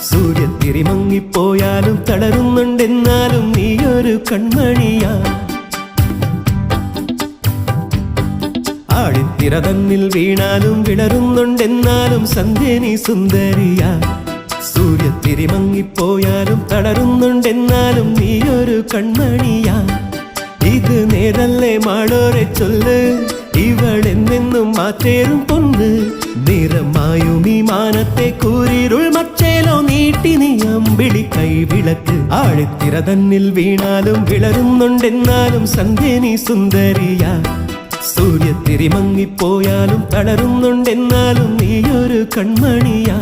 സൂര്യത്തിരി മങ്ങിപ്പോയാലും തളരുന്നുണ്ടെന്നാലും നീയൊരു കൺമണിയാ. ആഴിത്തിര തന്നിൽ വീണാലും വിടരുന്നുണ്ടെന്നാലും സന്ധ്യ നീ സുന്ദരിയാ. സൂര്യത്തിരി മങ്ങിപ്പോയാലും തളരുന്നുണ്ടെന്നാലും നീയൊരു കൺമണിയാ. ഇത് നേരല്ലേ മാളോരെ ചൊല്ല്, ഇവളെന്നെന്നും മാറ്റേറും പൊന്ന്. നിറമായും ഈ മാനത്തെ കൂരിരുൾ മച്ചേലോ നീട്ടി നീ അമ്പിളി കൈവിളക്ക്. ആഴിത്തിര തന്നിൽ വീണാലും വിളരുന്നുണ്ടെന്നാലും സന്ധ്യ നീ സുന്ദരിയാ. സൂര്യത്തിരി മങ്ങിപ്പോയാലും തളരുന്നുണ്ടെന്നാലും നീയൊരു കൺമണിയാ.